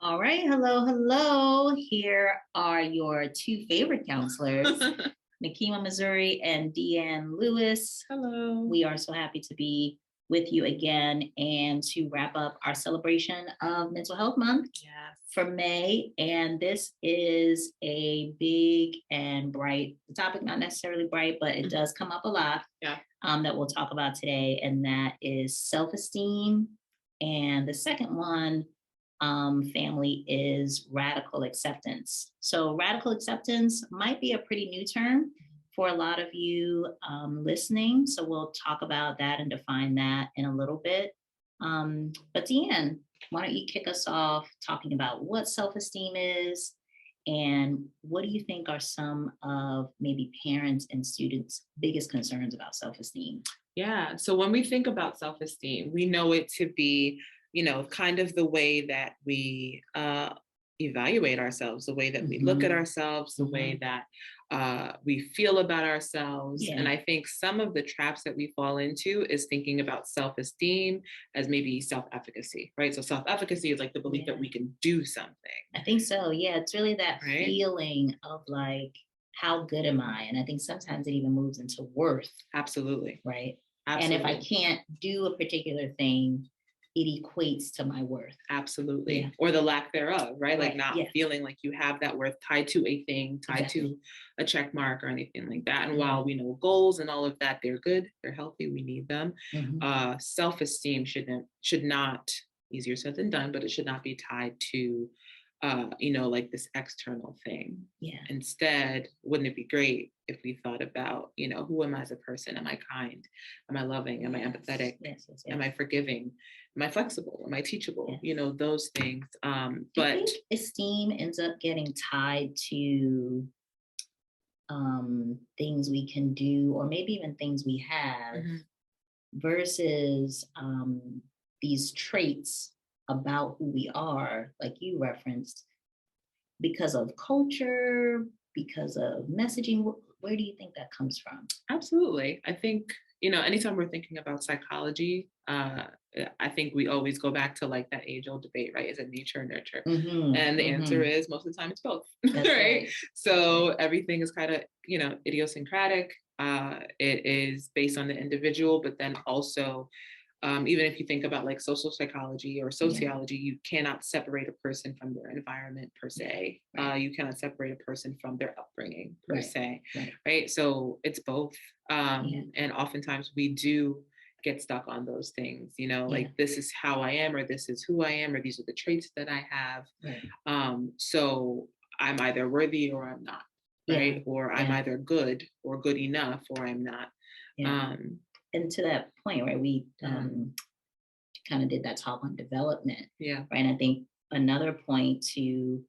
All right. Hello, hello. Here are your two favorite counselors, Nakima Missouri and Deanne Lewis. Hello. We are so happy to be with you again and to wrap up our celebration of Mental Health Month for May. And this is a big and bright topic, not necessarily bright, but it does come up a lot. That we'll talk about today, and that is self-esteem. And the second one, family, is radical acceptance. So radical acceptance might be a pretty new term for a lot of you listening. So we'll talk about that and define that in a little bit. But Deanne, why don't you kick us off talking about what self-esteem is and what do you think are some of maybe parents and students' biggest concerns about self-esteem? Yeah. So when we think about self-esteem, we know it to be, kind of the way that we evaluate ourselves, the way that we look at ourselves, the way that we feel about ourselves. Yeah. And I think some of the traps that we fall into is thinking about self-esteem as maybe self-efficacy, right? So self-efficacy is like the belief that we can do something. I think so. Yeah. It's really that feeling of like, how good am I? And I think sometimes it even moves into worth. Absolutely. Right. Absolutely. And if I can't do a particular thing, it equates to my worth. Absolutely. Yeah. Or the lack thereof, right? Like not feeling like you have that worth tied to a thing, tied to a check mark or anything like that. And while we know goals and all of that, they're good, they're healthy, we need them. Self-esteem should not, easier said than done, but it should not be tied to like this external thing. Yeah. Instead, wouldn't it be great if we thought about, who am I as a person? Am I kind? Am I loving? Am I empathetic? Yes. Am I forgiving? Am I flexible? Am I teachable? Yes. Those things. But esteem ends up getting tied to things we can do, or maybe even things we have, versus these traits about who we are, like you referenced, because of culture, because of messaging. Where do you think that comes from? Absolutely. I think, anytime we're thinking about psychology, I think we always go back to like that age old debate, right? Is it nature or nurture? And the answer is most of the time it's both, right? So everything is kind of, idiosyncratic. It is based on the individual, but then also, even if you think about like social psychology or sociology, you cannot separate a person from their environment per se. You cannot separate a person from their upbringing per se, right? So it's both. And oftentimes we do get stuck on those things, like this is how I am, or this is who I am, or these are the traits that I have. So I'm either worthy or I'm not, right? Or I'm either good or good enough, or I'm not. And to that point, right, we kind of did that talk on development. Right. And I think another point to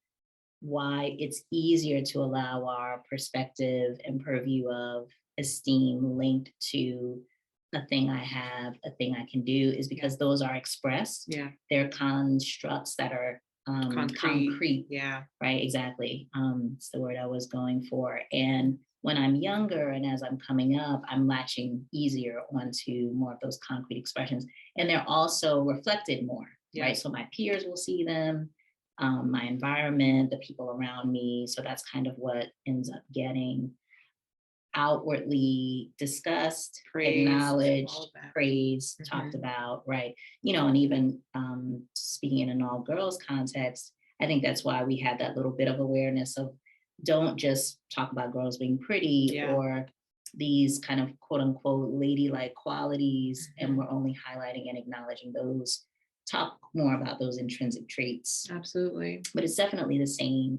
why it's easier to allow our perspective and purview of esteem linked to a thing I have, a thing I can do, is because those are expressed. They're constructs that are concrete. Right. Exactly. It's the word I was going for. And when I'm younger and as I'm coming up, I'm latching easier onto more of those concrete expressions. And they're also reflected more, right? So my peers will see them, my environment, the people around me. So that's kind of what ends up getting outwardly discussed, acknowledged, praised, talked about, right? And even speaking in an all girls context, I think that's why we had that little bit of awareness of don't just talk about girls being pretty or these kind of quote unquote ladylike qualities, and we're only highlighting and acknowledging those. Talk more about those intrinsic traits. Absolutely. But it's definitely the same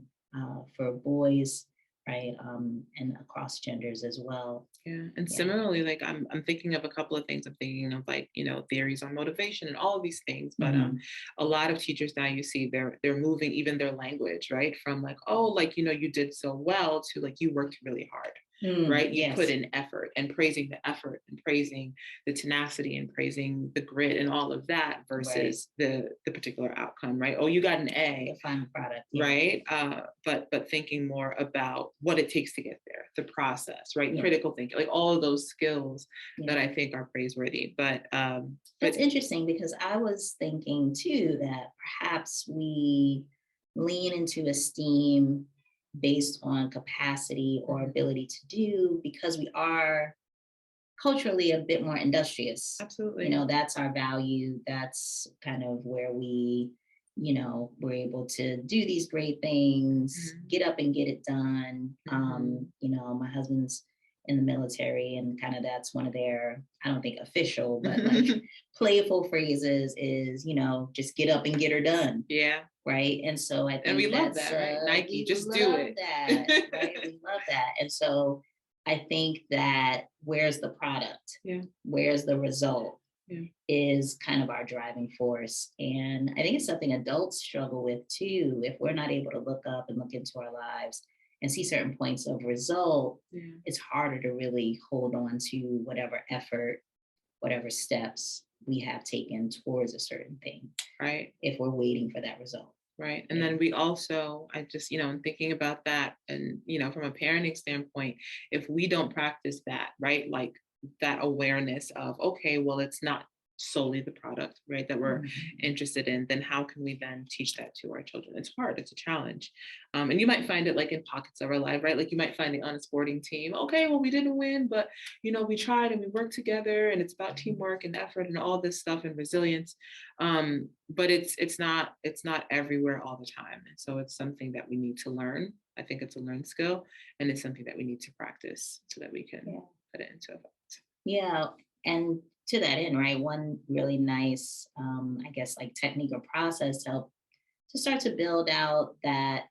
for boys, right? And across genders as well. And similarly, like I'm thinking of a couple of things. I'm thinking of like, theories on motivation and all of these things. But a lot of teachers now, you see they're moving even their language, right? From like, oh, like, you did so well, to like, you worked really hard. Right? You put in effort, and praising the effort and praising the tenacity and praising the grit and all of that versus the particular outcome, right? Oh, you got an A. The final product. Right? But thinking more about what it takes to get there, the process, right? Critical thinking, like all of those skills that I think are praiseworthy. But that's interesting, because I was thinking too that perhaps we lean into esteem based on capacity or ability to do, because we are culturally a bit more industrious. Absolutely. You know, that's our value. That's kind of where we, you know, we're able to do these great things, get up and get it done. You know, my husband's in the military, and kind of that's one of their, I don't think official, but like playful phrases is, you know, just get up and get her done. Yeah. Right. And so I think, and we love that, right? Nike, just do it. That, right? We love that. And so I think that where's the product? Yeah. Where's the result? Yeah. Is kind of our driving force. And I think it's something adults struggle with too. If we're not able to look up and look into our lives and see certain points of result, it's harder to really hold on to whatever effort, whatever steps we have taken towards a certain thing. Right. If we're waiting for that result. Right. And then we also, I just, you know, I'm thinking about that, and, you know, from a parenting standpoint, if we don't practice that, right, like that awareness of, okay, well, it's not solely the product, right, that we're interested in, then how can we then teach that to our children? It's hard. It's a challenge. And you might find it like in pockets of our life, right? Like you might find it on a sporting team. Okay, well, we didn't win, but, you know, we tried and we worked together, and it's about teamwork and effort and all this stuff and resilience. But it's not everywhere all the time. And so it's something that we need to learn. I think it's a learned skill, and it's something that we need to practice so that we can put it into effect. Yeah. And to that end, right, one really nice, I guess, like technique or process to help to start to build out that,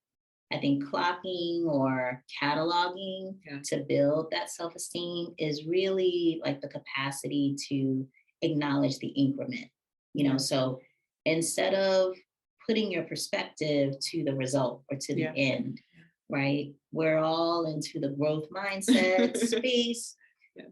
I think, clocking or cataloging to build that self-esteem is really like the capacity to acknowledge the increment, you know, so instead of putting your perspective to the result or to the end, right? We're all into the growth mindset space,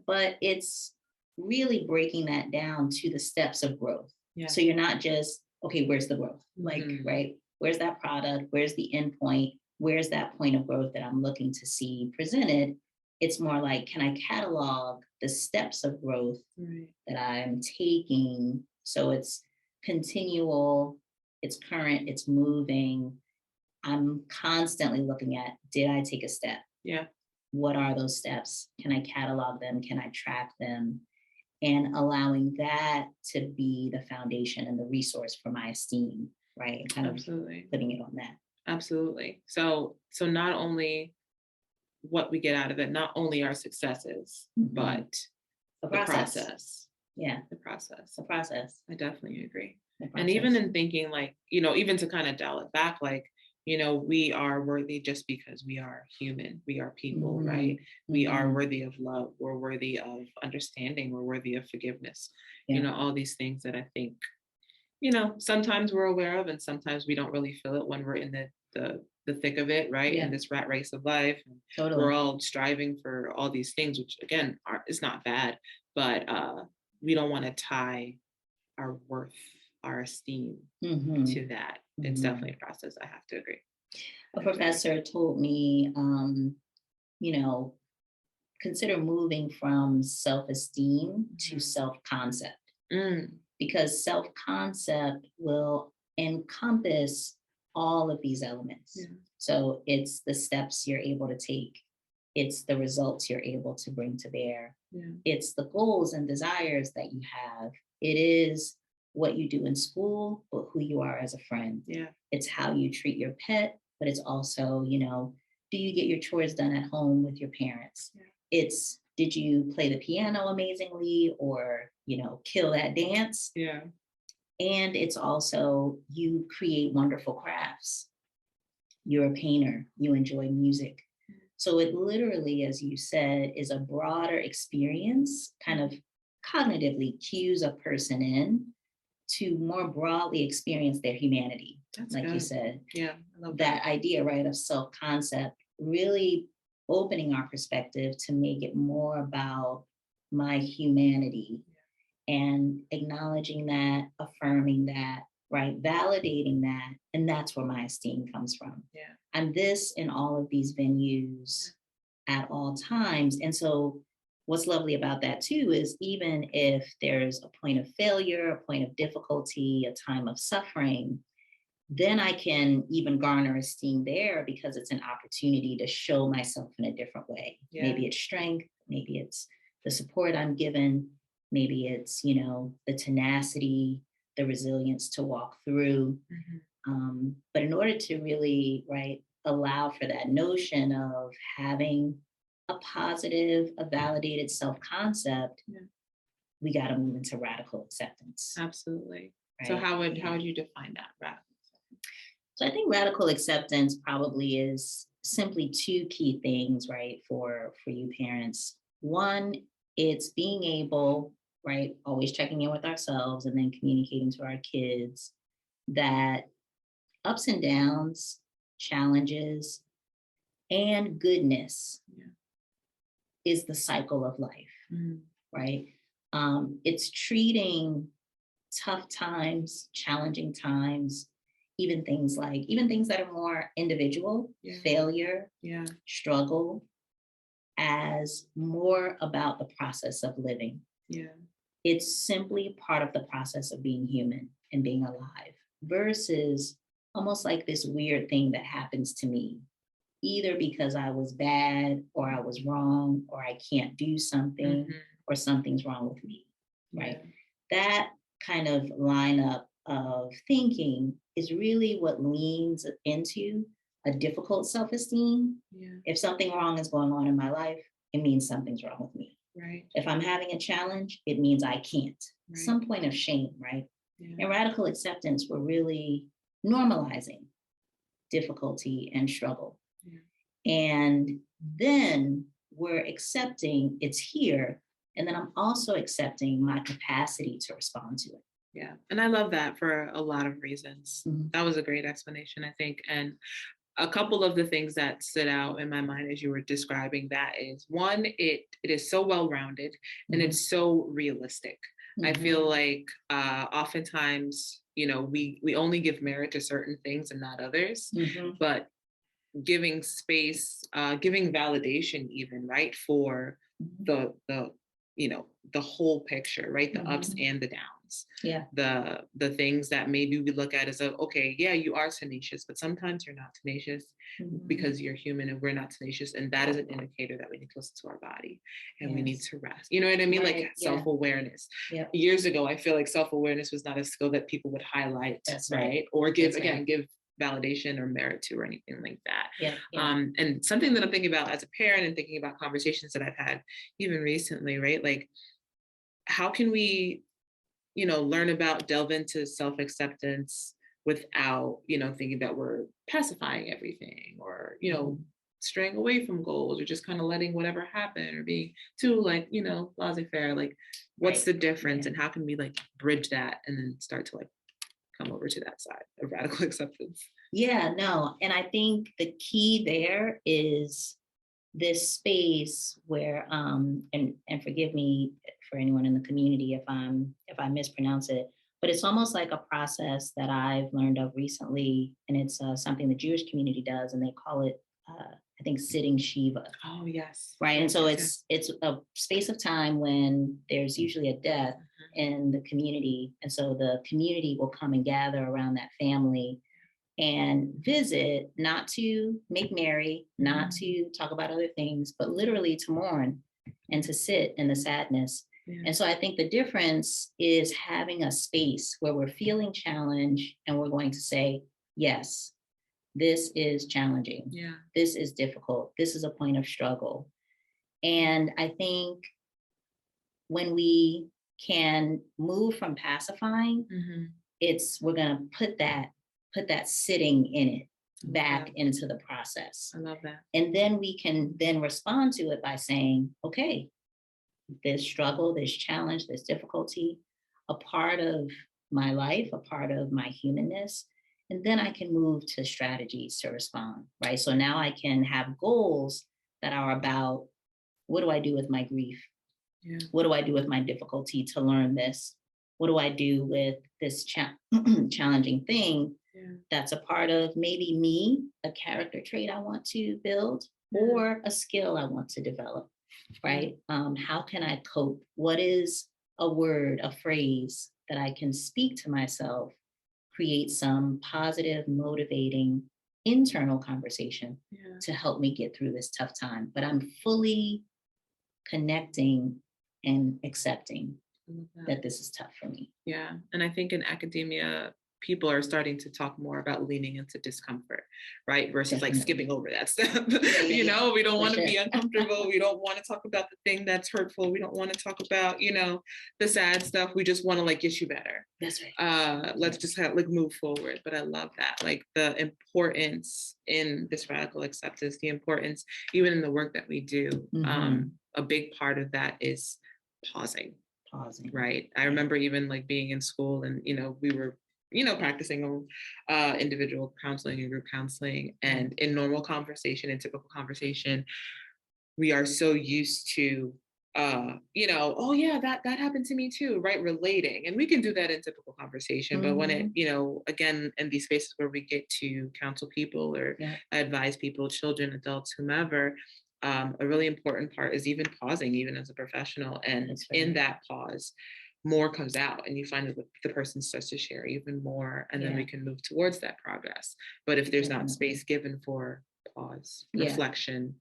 but it's really breaking that down to the steps of growth. So you're not just, okay, where's the growth? Like, right? Where's that product? Where's the end point? Where's that point of growth that I'm looking to see presented? It's more like, can I catalog the steps of growth that I'm taking? So it's continual, it's current, it's moving. I'm constantly looking at, did I take a step? Yeah. What are those steps? Can I catalog them? Can I track them? And allowing that to be the foundation and the resource for my esteem, right? And kind of putting it on that. Absolutely. So not only what we get out of it, not only our successes, but the process. Yeah. The process. The process. I definitely agree. And even in thinking, like, you know, even to kind of dial it back, like, you know, we are worthy just because we are human. We are people, right? We are worthy of love. We're worthy of understanding. We're worthy of forgiveness. You know, all these things that I think, you know, sometimes we're aware of, and sometimes we don't really feel it when we're in the thick of it, right? In this rat race of life. And we're all striving for all these things, which again is not bad, but we don't want to tie our worth, our esteem to that. It's definitely a process. I have to agree. A professor told me, you know, consider moving from self-esteem to self-concept, because self-concept will encompass all of these elements. So it's the steps you're able to take. It's the results you're able to bring to bear. It's the goals and desires that you have. It is what you do in school, but who you are as a friend. It's how you treat your pet, but it's also, you know, do you get your chores done at home with your parents? It's, did you play the piano amazingly, or, you know, kill that dance? And it's also, you create wonderful crafts. You're a painter, you enjoy music. So it literally, as you said, is a broader experience, kind of cognitively cues a person in to more broadly experience their humanity. That's like good. You said. I love that idea, right, of self-concept, really opening our perspective to make it more about my humanity and acknowledging that, affirming that, right, validating that. And that's where my esteem comes from. I'm this in all of these venues at all times. And so what's lovely about that too is, even if there's a point of failure, a point of difficulty, a time of suffering, then I can even garner esteem there because it's an opportunity to show myself in a different way. Yeah. Maybe it's strength, maybe it's the support I'm given, maybe it's, the tenacity, the resilience to walk through. But in order to really, right, allow for that notion of having a positive, a validated self-concept, we got to move into radical acceptance. Absolutely. Right? So how would you define that, radical acceptance? So I think radical acceptance probably is simply two key things, right, for you parents. One, it's being able, right, always checking in with ourselves and then communicating to our kids that ups and downs, challenges, and goodness is the cycle of life, right? It's treating tough times, challenging times, even things that are more individual, failure, struggle, as more about the process of living. It's simply part of the process of being human and being alive, versus almost like this weird thing that happens to me, either because I was bad or I was wrong or I can't do something or something's wrong with me, right? That kind of lineup of thinking is really what leans into a difficult self-esteem. If something wrong is going on in my life, it means something's wrong with me. Right. If I'm having a challenge, it means I can't. Some point of shame, right? In radical acceptance, we're really normalizing difficulty and struggle. And then we're accepting it's here. And then I'm also accepting my capacity to respond to it. Yeah. And I love that for a lot of reasons. That was a great explanation, I think. And a couple of the things that stood out in my mind as you were describing that is, one, it is so well-rounded and it's so realistic. I feel like oftentimes, we only give merit to certain things and not others, but giving space, giving validation even, right, for the whole picture, right, the ups and the downs, the things that maybe we look at as okay, yeah, you are tenacious, but sometimes you're not tenacious because you're human and we're not tenacious, and that is an indicator that we need to listen to our body and we need to rest. You know what I mean? Right. Like self-awareness. Years ago, I feel like self-awareness was not a skill that people would highlight, right? Or give validation or merit to or anything like that. And something that I'm thinking about as a parent and thinking about conversations that I've had even recently, right? Like, how can we, delve into self-acceptance without, thinking that we're pacifying everything or, straying away from goals or just kind of letting whatever happen or being too laissez-faire, like what's the difference and how can we like bridge that and then start to like come over to that side of radical acceptance? Yeah, no. And I think the key there is this space where, and forgive me for anyone in the community if I mispronounce it, but it's almost like a process that I've learned of recently, and it's something the Jewish community does, and they call it, I think, sitting Shiva. Oh, yes. Right. And so it's a space of time when there's usually a death in the community. And so the community will come and gather around that family and visit, not to make merry, not to talk about other things, but literally to mourn and to sit in the sadness. And so I think the difference is having a space where we're feeling challenge and we're going to say, yes, this is challenging. This is difficult. This is a point of struggle. And I think when we can move from pacifying, we're going to put that sitting in it back into the process. I love that. And then we can then respond to it by saying, okay, this struggle, this challenge, this difficulty, a part of my life, a part of my humanness. And then I can move to strategies to respond, right? So now I can have goals that are about, what do I do with my grief? What do I do with my difficulty to learn this? What do I do with this challenging thing that's a part of maybe me, a character trait I want to build, or a skill I want to develop, right? How can I cope? What is a word, a phrase that I can speak to myself create some positive, motivating internal conversation to help me get through this tough time. But I'm fully connecting and accepting that this is tough for me. Yeah. And I think in academia, people are starting to talk more about leaning into discomfort, right? Versus like skipping over that stuff. We don't want to be uncomfortable. We don't want to talk about the thing that's hurtful. We don't want to talk about, the sad stuff. We just want to like get you better. That's right. Let's just move forward. But I love that, like the importance in this radical acceptance, the importance even in the work that we do. A big part of that is pausing. Right. I remember even like being in school and, we were, practicing individual counseling and group counseling, and in normal conversation, in typical conversation, we are so used to, oh yeah, that happened to me too, right? Relating. And we can do that in typical conversation, but when it, again, in these spaces where we get to counsel people or advise people, children, adults, whomever, a really important part is even pausing, even as a professional. And in that pause, more comes out and you find that the person starts to share even more, and then we can move towards that progress. But if there's not space given for pause, reflection,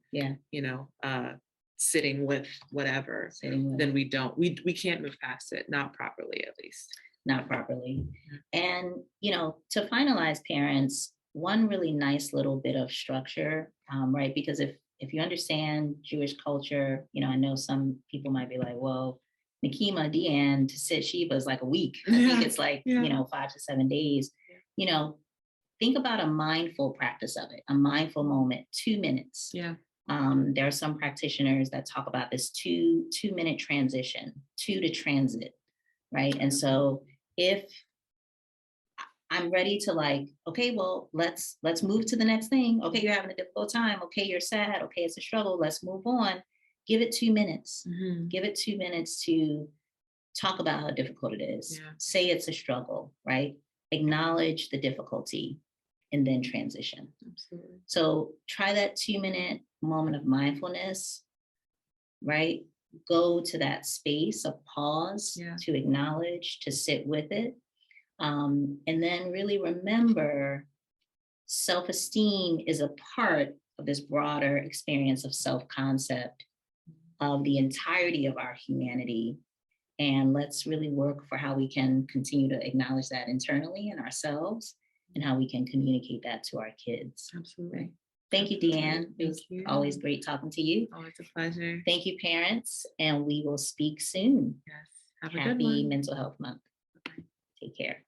sitting with whatever, then we can't move past it, not properly, at least. Not properly. And, to finalize, parents, one really nice little bit of structure, right? Because if you understand Jewish culture, I know some people might be like, well, Nikema, Deanne, to sit Shiva is like a week. I think it's like, 5 to 7 days. Think about a mindful practice of it, a mindful moment, 2 minutes. There are some practitioners that talk about this 2-minute transition, 2 to transit, right? And so if I'm ready to like, okay, well, let's move to the next thing. Okay, you're having a difficult time. Okay, you're sad. Okay, it's a struggle. Let's move on. Give it 2 minutes. Give it 2 minutes to talk about how difficult it is. Say it's a struggle, right? Acknowledge the difficulty and then transition. Absolutely. So try that 2-minute moment of mindfulness, right? Go to that space of pause to acknowledge, to sit with it. And then really remember, self-esteem is a part of this broader experience of self-concept of the entirety of our humanity. And let's really work for how we can continue to acknowledge that internally in ourselves and how we can communicate that to our kids. Absolutely. Thank you, Deanne. It was always great talking to you. Always a pleasure. Thank you, parents. And we will speak soon. Yes. Have a good one. Happy Mental Health Month. Take care.